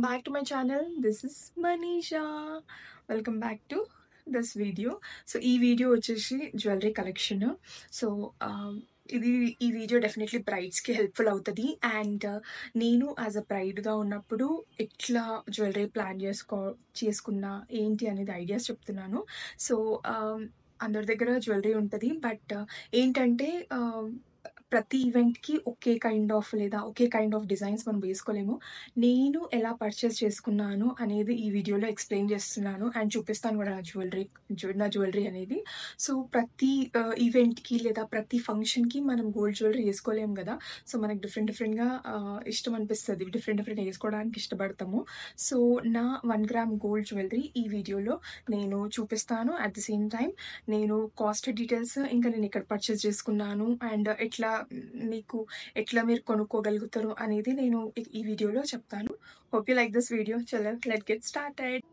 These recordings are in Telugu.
back to my channel. This is Manisha. Welcome back to this video. So ఈ వీడియో వచ్చేసి జ్యువెలరీ కలెక్షన్. సో ఈ వీడియో డెఫినెట్లీ బ్రైడ్స్కి హెల్ప్ఫుల్ అవుతుంది. అండ్ నేను యాజ్ అ బ్రైడ్గా ఉన్నప్పుడు ఎట్లా జ్యువెలరీ ప్లాన్ చేసుకున్నా ఏంటి అనేది ఐడియాస్ చెప్తున్నాను. సో అందరి దగ్గర జ్యువెలరీ ఉంటుంది, బట్ ఏంటంటే ప్రతి ఈవెంట్కి ఒకే కైండ్ ఆఫ్ డిజైన్స్ మనం వేసుకోలేము. నేను ఎలా పర్చేస్ చేసుకున్నాను అనేది ఈ వీడియోలో ఎక్స్ప్లెయిన్ చేస్తున్నాను అండ్ చూపిస్తాను కూడా నా జ్యువెలరీ అనేది. సో ప్రతి ఈవెంట్కి లేదా ప్రతి ఫంక్షన్కి మనం గోల్డ్ జ్యువెలరీ వేసుకోలేము కదా. సో మనకు డిఫరెంట్గా ఇష్టం అనిపిస్తుంది, డిఫరెంట్ వేసుకోవడానికి ఇష్టపడతాము. సో నా 1 గ్రామ్ గోల్డ్ జ్యువెలరీ ఈ వీడియోలో నేను చూపిస్తాను. అట్ ది సేమ్ టైం నేను కాస్ట్ డీటెయిల్స్, ఇంకా నేను ఎక్కడ పర్చేస్ చేసుకున్నాను అండ్ ఎట్లా మీరు కొనుక్కోగలుగుతారు అనేది నేను ఈ వీడియోలో చెప్తాను. Hope you like this video. చలో లెట్ గెట్ స్టార్టెడ్.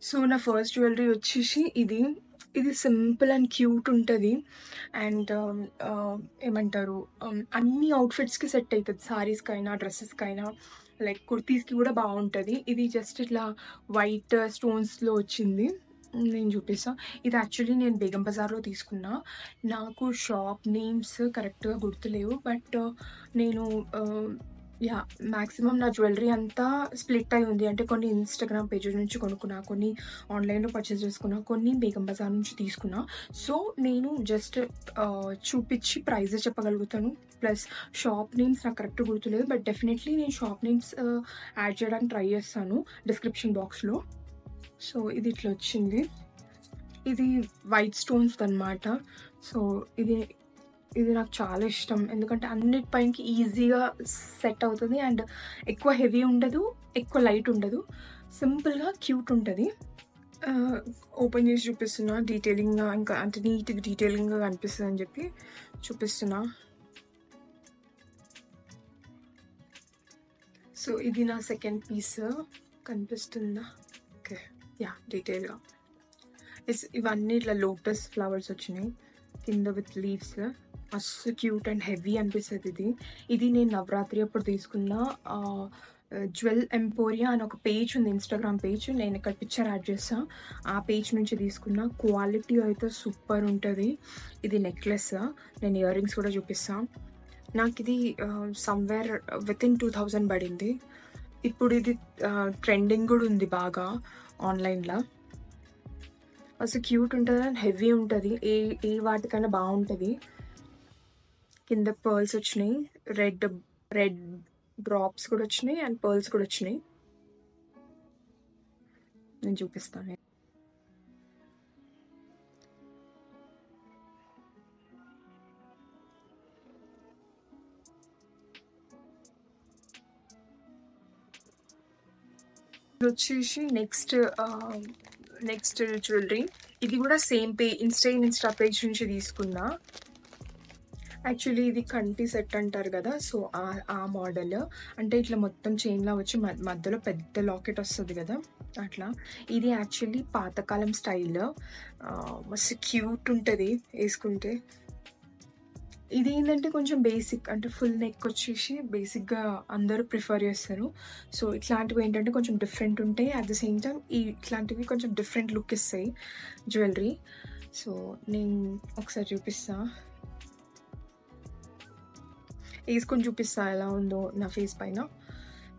సో నా ఫస్ట్ జ్యువెలరీ వచ్చేసి ఇది సింపుల్ అండ్ క్యూట్ ఉంటుంది. అండ్ ఏమంటారు, అన్ని అవుట్ఫిట్స్కి సెట్ అవుతుంది. సారీస్కైనా, డ్రెస్సెస్కైనా, లైక్ కుర్తీస్కి కూడా బాగుంటుంది. ఇది జస్ట్ ఇట్లా వైట్ స్టోన్స్లో వచ్చింది. నేను చూపిస్తాను. ఇది యాక్చువల్లీ నేను బేగం బజార్లో తీసుకున్నా. నాకు షాప్ నేమ్స్ కరెక్ట్గా గుర్తులేవు, బట్ నేను మ్యాక్సిమం నా జ్యువెలరీ అంతా స్ప్లిట్ అయి ఉంది. అంటే కొన్ని ఇన్స్టాగ్రామ్ పేజ్ నుంచి కొనుక్కున్నా, కొన్ని ఆన్లైన్లో పర్చేస్ చేసుకున్నా, కొన్ని బేగం బజార్ నుంచి తీసుకున్నా. సో నేను జస్ట్ చూపించి ప్రైజెస్ చెప్పగలుగుతాను. ప్లస్ షాప్ నేమ్స్ నాకు కరెక్ట్ గుర్తులేదు, బట్ డెఫినెట్లీ నేను షాప్ నేమ్స్ యాడ్ చేయడానికి ట్రై చేస్తాను డిస్క్రిప్షన్ బాక్స్లో. సో ఇది ఇట్లా వచ్చింది. ఇది వైట్ స్టోన్స్ అన్నమాట. సో ఇది నాకు చాలా ఇష్టం, ఎందుకంటే అన్నిటిపైకి ఈజీగా సెట్ అవుతుంది అండ్ ఎక్కువ హెవీ ఉండదు, ఎక్కువ లైట్ ఉండదు, సింపుల్గా క్యూట్ ఉంటుంది. ఓపెన్ చేసి చూపిస్తున్నా డీటెయిలింగ్గా, ఇంకా అంటే నీట్గా డీటెయిలింగ్గా కనిపిస్తుంది అని చెప్పి చూపిస్తున్నా. సో ఇది నా సెకండ్ పీస్, కనిపిస్తుందా? ఓకే, డీటెయిల్గా ఇవన్నీ ఇట్లా లోటస్ ఫ్లవర్స్ వచ్చినాయి కింద విత్ లీవ్స్. మస్తు క్యూట్ అండ్ హెవీ అనిపిస్తుంది. ఇది నేను నవరాత్రి అప్పుడు తీసుకున్న జ్యువెల్ ఎంపోరియా అని ఒక పేజ్ ఉంది, ఇన్స్టాగ్రామ్ పేజ్. నేను ఇక్కడ పిక్చర్ యాడ్ చేస్తాను. ఆ పేజ్ నుంచి తీసుకున్న. క్వాలిటీ అయితే సూపర్ ఉంటుంది. ఇది నెక్లెస్, నేను ఇయర్ రింగ్స్ కూడా చూపిస్తాను. నాకు ఇది సమ్వేర్ వితిన్ 2000 పడింది. ఇప్పుడు ఇది ట్రెండింగ్ కూడా ఉంది బాగా ఆన్లైన్లో. అసలు క్యూట్ ఉంటుంది అండ్ హెవీ ఉంటుంది. ఏ వాటికైనా బాగుంటుంది. కింద పర్ల్స్ వచ్చినాయి, రెడ్ డ్రాప్స్ కూడా వచ్చినాయి అండ్ పర్ల్స్ కూడా వచ్చినాయి. నేను చూపిస్తాను. ఇది వచ్చేసి నెక్స్ట్ జ్యువెలరీ. ఇది కూడా సేమ్ ఇన్స్టా పేజ్ నుంచి తీసుకున్నా. యాక్చువల్లీ ఇది కంటి సెట్ అంటారు కదా, సో ఆ మోడల్. అంటే ఇట్లా మొత్తం చైన్లా వచ్చి మధ్యలో పెద్ద లాకెట్ వస్తుంది కదా, అట్లా. ఇది యాక్చువల్లీ పాతకాలం స్టైల్, మస్తు క్యూట్ ఉంటుంది వేసుకుంటే. ఇది ఏంటంటే కొంచెం బేసిక్, అంటే ఫుల్ నెక్ వచ్చేసి బేసిక్గా అందరూ ప్రిఫర్ చేస్తారు. సో ఇట్లాంటివి ఏంటంటే కొంచెం డిఫరెంట్ ఉంటాయి. అట్ ద సేమ్ టైం ఇట్లాంటివి కొంచెం డిఫరెంట్ లుక్ ఇస్తాయి జ్యువెలరీ. సో నేను ఒకసారి వేసుకొని చూపిస్తా ఎలా ఉందో నా ఫేస్ పైన.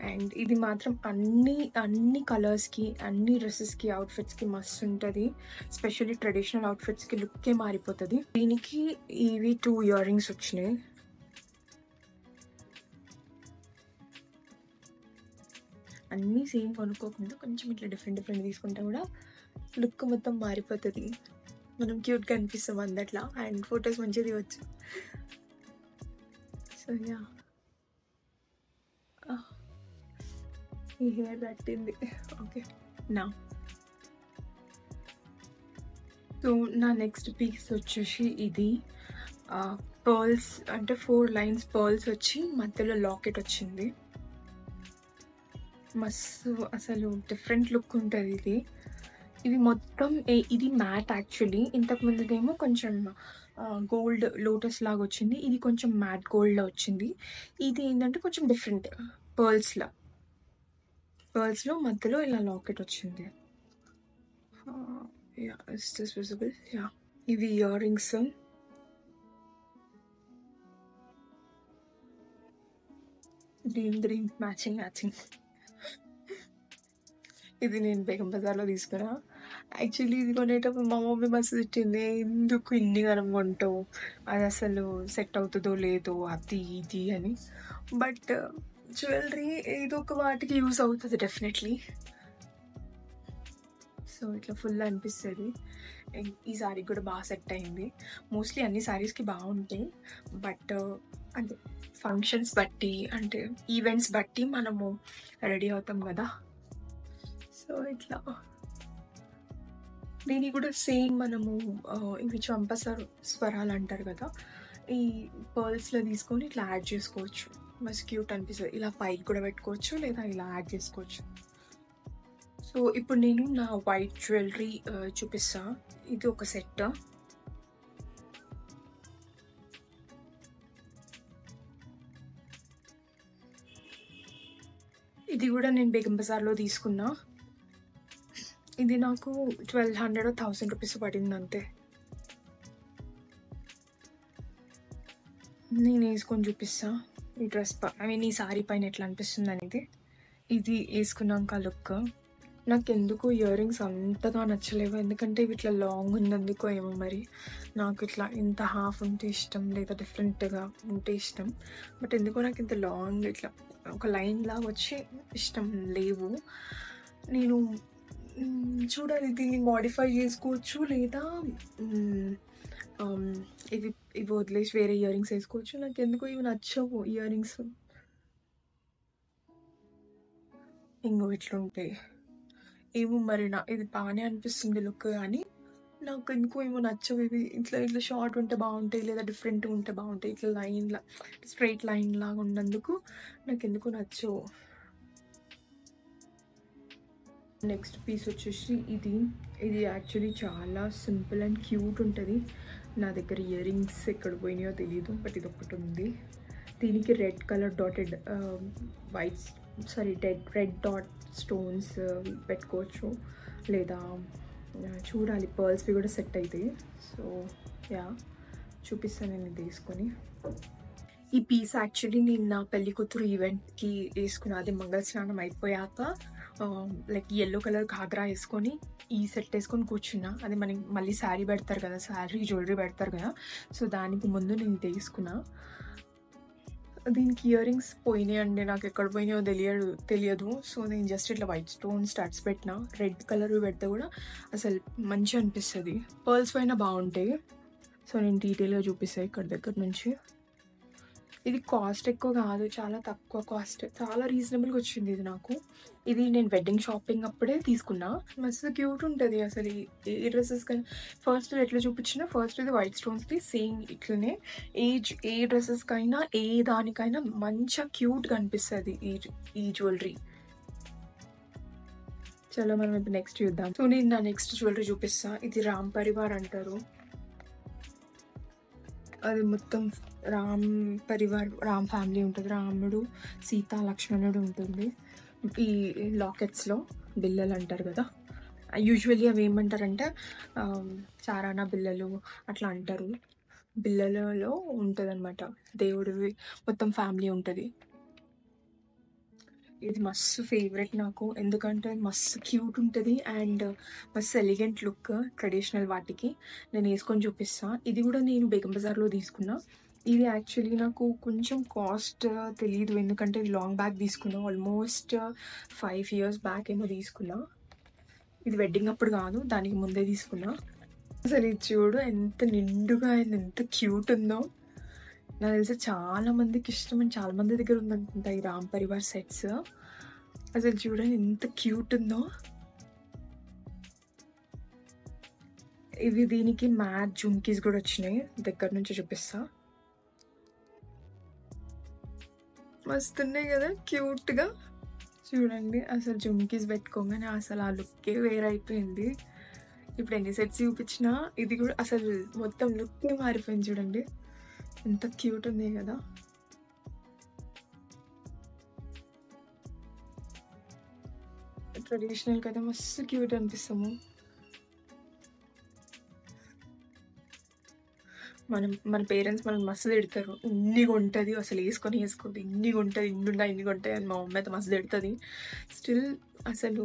అండ్ ఇది మాత్రం అన్ని కలర్స్కి, అన్ని డ్రెస్సెస్కి, అవుట్ఫిట్స్కి మస్తు ఉంటుంది. ఎస్పెషల్లీ ట్రెడిషనల్ అవుట్ఫిట్స్కి లుక్కే మారిపోతుంది. దీనికి ఇవి 2 ఇయర్ రింగ్స్ వచ్చినాయి. అన్నీ సేమ్ కొనుక్కోకుండా కొంచెం ఇట్లా డిఫరెంట్ తీసుకుంటే కూడా లుక్ మొత్తం మారిపోతుంది. మనం క్యూట్గా అనిపిస్తాం అందట్లా, అండ్ ఫొటోస్ మంచిగా తీయవచ్చు. సో ఈ హెయిర్ పట్టింది. ఓకే, సో నా నెక్స్ట్ పీస్ వచ్చేసి ఇది పర్ల్స్, అంటే 4 లైన్స్ పర్ల్స్ వచ్చి మధ్యలో లాకెట్ వచ్చింది. మస్తు అసలు డిఫరెంట్ లుక్ ఉంటుంది. ఇది మొత్తం ఇది మ్యాట్ యాక్చువల్లీ. ఇంతకుముందుదేమో కొంచెం గోల్డ్ లోటస్ లాగా వచ్చింది. ఇది కొంచెం మ్యాట్ గోల్డ్లో వచ్చింది. ఇది ఏంటంటే కొంచెం డిఫరెంట్ పర్ల్స్లా పర్ల్స్లో మధ్యలో ఇలా లాకెట్ వచ్చింది. Yeah, is this visible? Yeah, ఇవి ఇయర్ రింగ్స్. Green matching. ఇది నేను బేగం బజార్లో తీసుకున్నా. యాక్చువల్లీ ఇది కొనేటప్పుడు మా మమ్మీ మస్తు తిట్టింది, ఎందుకు ఇన్ని గనం కొంటావు, అది అసలు సెట్ అవుతుందో లేదో అది ఇది అని. బట్ జ్యువెలరీ ఏదో ఒక వాటికి యూస్ అవుతుంది డెఫినెట్లీ. సో ఇట్లా ఫుల్ అనిపిస్తుంది. ఈ శారీ కూడా బాగా సెట్ అయింది. మోస్ట్లీ అన్ని శారీస్కి బాగుంటాయి, బట్ అంటే ఫంక్షన్స్ బట్టి, అంటే ఈవెంట్స్ బట్టి మనము రెడీ అవుతాం కదా. సో ఇట్లా దీనికి కూడా సేమ్ మనము ఇవి చంప స్వరాలు అంటారు కదా, ఈ పర్ల్స్లో తీసుకొని ఇట్లా యాడ్ చేసుకోవచ్చు. మస్తు క్యూట్ అనిపిస్తుంది. ఇలా పైకి కూడా పెట్టుకోవచ్చు, లేదా ఇలా యాడ్ చేసుకోవచ్చు. సో ఇప్పుడు నేను నా వైట్ జ్యువెలరీ చూపిస్తా. ఇది ఒక సెట్. ఇది కూడా నేను బేగం బజార్లో తీసుకున్నా. ఇది నాకు 1200 or 1000 రూపీస్ పడింది అంతే. నేను వేసుకొని చూపిస్తా ఈ డ్రెస్ ఈ శారీ పైన ఎట్లా అనిపిస్తుంది అనేది. ఇది వేసుకున్నాక లుక్ నాకు ఎందుకు ఇయర్ రింగ్స్ అంతగా నచ్చలేవు, ఎందుకంటే ఇవి ఇట్లా లాంగ్ ఉన్నందుకో ఏమో మరి. నాకు ఇట్లా ఇంత హాఫ్ ఉంటే ఇష్టం, లేదా డిఫరెంట్గా ఉంటే ఇష్టం. బట్ ఎందుకో నాకు ఇంత లాంగ్ ఇట్లా ఒక లైన్ లాగా వచ్చి ఇష్టం లేవు. నేను చూడాలి, దీన్ని మోడిఫై చేసుకోవచ్చు, లేదా ఇవి ఇవి వదిలేసి వేరే ఇయర్ రింగ్స్ వేసుకోవచ్చు. నాకు ఎందుకో ఇవి నచ్చవు ఇయర్ రింగ్స్. ఇంకో ఇట్లుంటాయి ఏమో మరి, ఇది బాగానే అనిపిస్తుంది లుక్, కానీ నాకు ఎందుకో ఏమో నచ్చవు ఇవి. ఇట్లా ఇట్లా షార్ట్ ఉంటే బాగుంటాయి, లేదా డిఫరెంట్గా ఉంటే బాగుంటాయి. ఇట్లా లైన్లా స్ట్రైట్ లైన్ లాగా ఉన్నందుకు నాకు ఎందుకో నచ్చవు. నెక్స్ట్ పీస్ వచ్చేసి ఇది యాక్చువల్లీ చాలా సింపుల్ అండ్ క్యూట్ ఉంటుంది. నా దగ్గర ఇయర్ రింగ్స్ ఎక్కడ పోయినాయో తెలీదు, బట్ ఇది ఒకటి ఉంది. దీనికి red colour dotted red dot stones పెట్టుకోవచ్చు, లేదా చూడాలి పర్ల్స్వి కూడా సెట్ అవుతాయి. సో యా, చూపిస్తాను నేను తీసుకొని. ఈ పీస్ యాక్చువల్లీ నేను నా పెళ్లి కూతురు ఈవెంట్కి వేసుకున్నా. అది మంగళ స్నానం అయిపోయాక లైక్ ఎల్లో కలర్ ఘాగ్రా వేసుకొని ఈ సెట్ వేసుకొని కూర్చున్నా. అది మనకి మళ్ళీ శారీ పెడతారు కదా, శారీ జ్యువెలరీ పెడతారు కదా, సో దానికి ముందు నేను తీసుకున్నా. దీనికి ఇయర్ రింగ్స్ పోయినాయి అండి, నాకు ఎక్కడ పోయినాయో తెలియదు. సో నేను జస్ట్ ఇట్లా వైట్ స్టోన్ స్టార్ట్స్ పెట్టిన. రెడ్ కలర్ పెడితే కూడా అసలు మంచిగా అనిపిస్తుంది, పర్ల్స్ పైన బాగుంటాయి. సో నేను డీటెయిల్గా చూపిస్తాను ఇక్కడ దగ్గర నుంచి. ఇది కాస్ట్ ఎక్కువ కాదు, చాలా తక్కువ కాస్ట్, చాలా రీజనబుల్గా వచ్చింది ఇది నాకు. ఇది నేను వెడ్డింగ్ షాపింగ్ అప్పుడే తీసుకున్నా. మస్తు క్యూట్ ఉంటుంది అసలు. ఏ డ్రెస్సెస్ కానీ ఫస్ట్ ఎట్లా చూపించినా, ఫస్ట్ ఇది వైట్ స్టోన్స్ది సేమ్ ఇట్లనే ఏ డ్రెస్సెస్కైనా ఏ దానికైనా మంచిగా క్యూట్గా అనిపిస్తుంది ఈ జ్యువెలరీ. చలో మనం ఇప్పుడు నెక్స్ట్ చూద్దాం. సో నేను నా నెక్స్ట్ జ్యువెలరీ చూపిస్తా. ఇది రామ్ పరివార్ అంటారు. అది మొత్తం రామ్ ఫ్యామిలీ ఉంటుంది. రాముడు, సీత, లక్ష్మణుడు ఉంటుంది. ఈ లాకెట్స్లో బిల్లలు అంటారు కదా, యూజువల్లీ అవి ఏమంటారంటే చారానా బిల్లలు అట్లా అంటారు. బిల్లలలో ఉంటుంది అనమాట దేవుడివి, మొత్తం ఫ్యామిలీ ఉంటుంది. ఇది మస్తు ఫేవరెట్ నాకు, ఎందుకంటే మస్తు క్యూట్ ఉంటుంది అండ్ మస్తు ఎలిగెంట్ లుక్. ట్రెడిషనల్ వాటికి నేను వేసుకొని చూపిస్తాను. ఇది కూడా నేను బేగం బజార్లో తీసుకున్నా. ఇది యాక్చువల్లీ నాకు కొంచెం కాస్ట్ తెలియదు, ఎందుకంటే ఇది లాంగ్ బ్యాక్ తీసుకున్నా, ఆల్మోస్ట్ 5 years బ్యాక్ ఏమో తీసుకున్నా. ఇది వెడ్డింగ్ అప్పుడు కాదు, దానికి ముందే తీసుకున్నా. అసలు ఇది చూడు ఎంత నిండుగా అండ్ ఎంత క్యూట్ ఉందో. నాకు తెలిసి చాలా మందికి ఇష్టం అండ్ చాలా మంది దగ్గర ఉందనుకుంటా ఈ రామ్ పరివార్ సెట్స్. అసలు చూడండి ఎంత క్యూట్ ఉందో. ఇవి దీనికి మ్యాట్ జుమ్కీస్ కూడా వచ్చినాయి, దగ్గర నుంచి చూపిస్తా. మస్తున్నాయి కదా క్యూట్గా. చూడండి అసలు జుమ్కీస్ పెట్టుకోగానే అసలు ఆ లుక్కే వేరైపోయింది. ఇప్పుడు ఎన్ని సెట్స్ చూపించినా ఇది కూడా అసలు మొత్తం లుక్కే మారిపోయింది. చూడండి ఎంత క్యూట్ ఉంది కదా. ట్రెడిషనల్‌గా అయితే మస్తు క్యూట్ అనిపిస్తాము. మన పేరెంట్స్ మనల్ని మస్తు తిడతారు. ఇన్ని కొంటది అసలు ఏసుకోదు. ఇన్ని కొంటది, ఇన్ని కొంటాయి అని మా మమ్మీ అయితే మస్తు తిడతది. స్టిల్ అసలు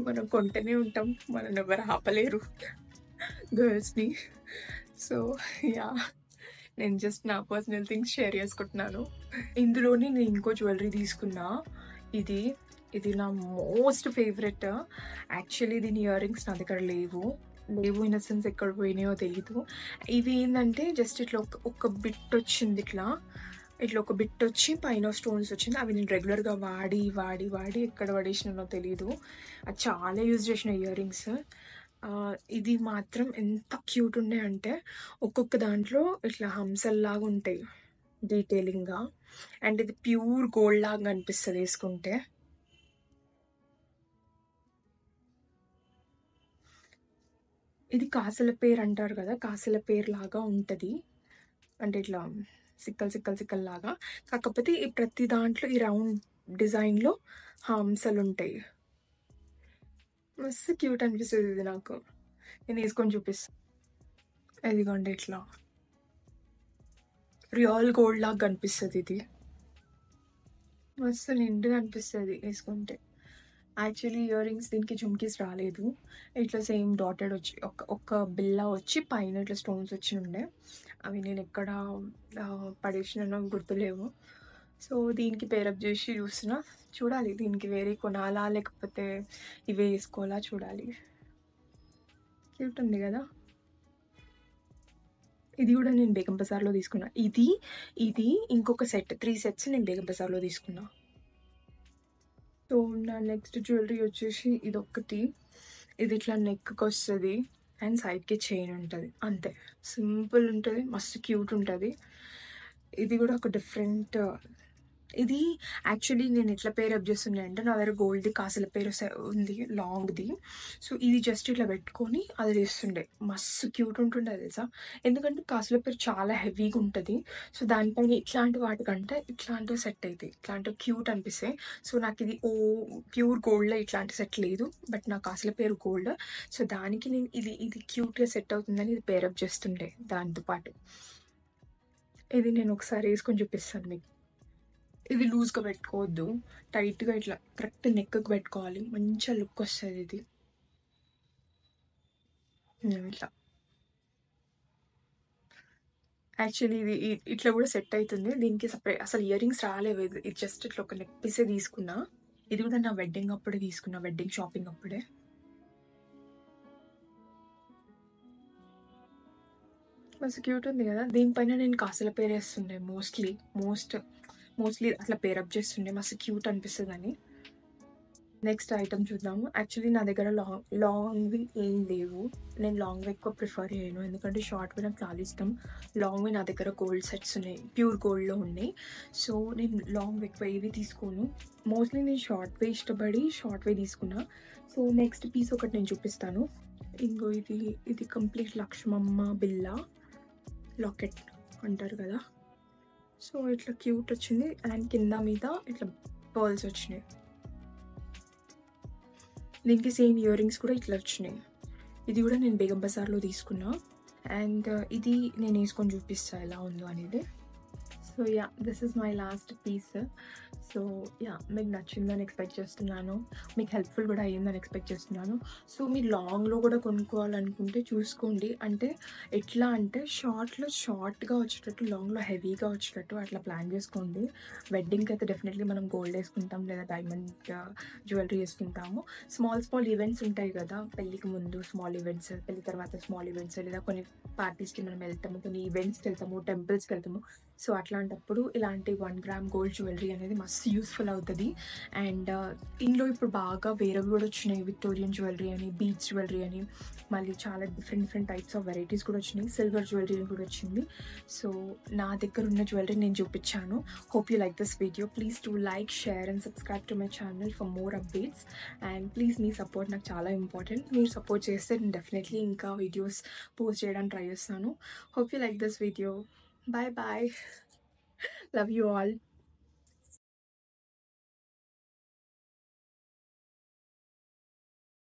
మనం కొంటూనే ఉంటాం. మనల్ని ఎవరు ఆపలేరు గర్ల్స్‌ని. So yeah! నేను జస్ట్ నా పర్సనల్ థింగ్స్ షేర్ చేసుకుంటున్నాను. ఇందులోనే నేను ఇంకో జ్యువెలరీ తీసుకున్నా. ఇది, ఇది నా మోస్ట్ ఫేవరెట్. యాక్చువల్లీ దీని ఇయర్ రింగ్స్ నా దగ్గర లేవు. లేవు ఇన్ ద సెన్స్ ఎక్కడ పోయినాయో తెలీదు. ఇవి ఏందంటే జస్ట్ ఇట్లా ఒక బిట్ వచ్చింది ఇట్లా. ఇట్లా ఒక బిట్ వచ్చి పైన స్టోన్స్ వచ్చింది. అవి నేను రెగ్యులర్‌గా వాడి ఎక్కడ పడేసినానో తెలీదు. అది చాలా యూజ్ చేసిన ఇయర్ రింగ్స్. ఇది మాత్రం ఎంత క్యూట్ ఉన్నాయంటే ఒక్కొక్క దాంట్లో ఇట్లా హంసల్లాగా ఉంటాయి డీటెయిలింగ్‌గా. అండ్ ఇది ప్యూర్ గోల్డ్ లాగా అనిపిస్తది ఏసుకుంటే. ఇది కాసల పేరు అంటారు కదా! కాసల పేరు లాగా ఉంటది. అంటే ఇట్లా సిక్కలు లాగా. కాకపోతే ఈ ప్రతి దాంట్లో ఈ రౌండ్ డిజైన్‌లో హంసలుంటాయి. మస్తు క్యూట్ అనిపిస్తది ఇది నాకు. నేను ఏసుకొని చూపిస్తా. ఇదిగోండి ఇట్లా. రియల్ గోల్డ్ లాగా కనిపిస్తది ఇది. మస్తు నిండుగా అనిపిస్తది ఏసుకుంటే. యాక్చువల్లీ ఇయర్ రింగ్స్ దీనికి జుమ్కీస్ రాలేదు. ఇట్లా సేమ్ డాటెడ్ వచ్చి ఒక బిల్ల వచ్చి పైన ఇట్లా స్టోన్స్ వచ్చి ఉండే. అవి నేను ఎక్కడ పడేసినానో గుర్తులేవు. సో దీనికి పేరప్ చేసి చూస్తున్నా. చూడాలి దీనికి వేరే కొనాలా లేకపోతే ఇవే వేసుకోవాలా చూడాలి. క్యూట్ ఉంది కదా! ఇది కూడా నేను బేగం బజార్‌లో తీసుకున్నా. ఇది ఇంకొక సెట్ 3 సెట్స్ నేను బేగం బజార్‌లో తీసుకున్నా. సో నా నెక్స్ట్ జ్యువెలరీ వచ్చేసి ఇదొక్కటి. ఇది ఇట్లా నెక్‌కొస్తది అండ్ సైడ్‌కి చైన్ ఉంటది. అంతే. సింపుల్ ఉంటది. మస్తు క్యూట్ ఉంటది. ఇది కూడా ఒక డిఫరెంట్. ఇది యాక్చువల్లీ నేను ఎట్లా పేరప్ చేస్తున్నా అంటే నా దగ్గర గోల్డ్‌ది కాసుల పేరు ఉంది లాంగ్‌ది. సో ఇది జస్ట్ ఇట్లా పెట్టుకొని అది చేస్తుండే. మస్తు క్యూట్ ఉంటుండే తెలుసా! ఎందుకంటే కాసుల పేరు చాలా హెవీగా ఉంటది. సో దానిపైన ఇట్లాంటి వాటికంటే ఇట్లాంటివి సెట్ అయితాయి. ఇట్లాంటివి క్యూట్ అనిపిస్తాయి. సో నాకు ఇది ప్యూర్ గోల్డ్‌లో ఇట్లాంటి సెట్ లేదు. బట్ నా కాసుల పేరు గోల్డ్. సో దానికి నేను ఇది క్యూట్‌గా సెట్ అవుతుందని ఇది పేరప్ చేస్తుండే దాంతో పాటు. ఇది నేను ఒకసారి వేసుకొని చూపిస్తాను మీకు. ఇది లూజ్‌గా పెట్టుకోవద్దు. టైట్‌గా ఇట్లా కరెక్ట్ నెక్‌కి పెట్టుకోవాలి. మంచిగా లుక్ వస్తది ఇది. ఇట్లా. యాక్చువల్లీ ఇది ఇట్లా కూడా సెట్ అయితుంది. దీనికి అసలు ఇయర్ రింగ్స్ రాలేవు. ఇది జస్ట్ ఇట్లా ఒక నెక్ పీసే తీసుకున్నా. ఇది కూడా నా వెడ్డింగ్ అప్పుడే తీసుకున్నా. వెడ్డింగ్ షాపింగ్ అప్పుడే. మస్తు క్యూట్ ఉంది కదా! దీనిపైన నేను కాసుల పేరు వేస్తుండే మోస్ట్‌లీ అట్లా పేరప్ చేస్తుండే. మస్తు క్యూట్ అనిపిస్తదని. నెక్స్ట్ ఐటెమ్ చూద్దాము. యాక్చువల్లీ నా దగ్గర లాంగ్‌వి ఏం లేవు. నేను లాంగ్‌వి ఎక్కువ ప్రిఫర్ చేయను. ఎందుకంటే షార్ట్‌వి నాకు చాలా ఇష్టం. లాంగ్‌వి నా దగ్గర గోల్డ్ సెట్స్ ఉన్నాయి. ప్యూర్ గోల్డ్‌లో ఉన్నాయి. సో నేను లాంగ్‌వి ఎక్కువ ఏవి తీసుకోను. మోస్ట్‌లీ నేను షార్ట్‌వే ఇష్టపడి షార్ట్‌వే తీసుకున్నా. సో నెక్స్ట్ పీస్ ఒకటి నేను చూపిస్తాను. ఇంగో ఇది కంప్లీట్ లక్ష్మమ్మ బిళ్ళ లాకెట్ అంటారు కదా! సో ఇట్లా క్యూట్ వచ్చింది. అండ్ కింద మీద ఇట్లా పర్ల్స్ వచ్చినాయి. దీనికి సేమ్ ఇయర్ రింగ్స్ కూడా ఇట్లా వచ్చినాయి. ఇది కూడా నేను బేగం బజార్‌లో తీసుకున్నా. అండ్ ఇది నేను వేసుకొని చూపిస్తా ఎలా ఉందో అనేది. So yeah! This is my last piece. So yeah! మీకు నచ్చిందని ఎక్స్‌పెక్ట్ చేస్తున్నాను. మీకు హెల్ప్‌ఫుల్ కూడా అయ్యిందని ఎక్స్‌పెక్ట్ చేస్తున్నాను. సో మీరు లాంగ్‌లో కూడా కొనుక్కోవాలనుకుంటే చూసుకోండి. అంటే ఎట్లా అంటే షార్ట్‌గా వచ్చేటట్టు, లాంగ్‌లో హెవీగా వచ్చేటట్టు అట్లా ప్లాన్ చేసుకోండి. వెడ్డింగ్‌కి అయితే డెఫినెట్‌లీ మనం గోల్డ్ వేసుకుంటాం లేదా డైమండ్ జ్యువెలరీ వేసుకుంటాము. స్మాల్ ఈవెంట్స్ ఉంటాయి కదా! పెళ్ళికి ముందు స్మాల్ ఈవెంట్స్, పెళ్లి తర్వాత స్మాల్ ఈవెంట్స్ లేదా కొన్ని పార్టీస్‌కి మనం వెళ్తాము. కొన్ని ఈవెంట్స్‌కి వెళ్తాము, టెంపుల్స్‌కి వెళ్తాము. సో అట్లాంటప్పుడు ఇలాంటి 1 గ్రామ్ గోల్డ్ జ్యువెలరీ అనేది మస్తు యూస్ఫుల్ అవుతుంది. అండ్ ఇందులో ఇప్పుడు బాగా వేరేవి కూడా వచ్చినాయి. విక్టోరియన్ జ్యువెలరీ అని, బీచ్ జ్యువెలరీ అని, మళ్ళీ చాలా డిఫరెంట్ టైప్స్ ఆఫ్ వెరైటీస్ కూడా వచ్చినాయి. సిల్వర్ జ్యువెలరీ కూడా వచ్చింది. సో నా దగ్గర ఉన్న జ్యువెలరీ నేను చూపించాను. Hope you like this video. Please to like, share and subscribe to my channel for more updates. And please me support నాకు చాలా ఇంపార్టెంట్. మీరు సపోర్ట్ చేస్తే నేను డెఫినెట్లీ ఇంకా వీడియోస్ పోస్ట్ చేయడానికి ట్రై చేస్తాను. Hope you like this video. Bye bye. Love you all.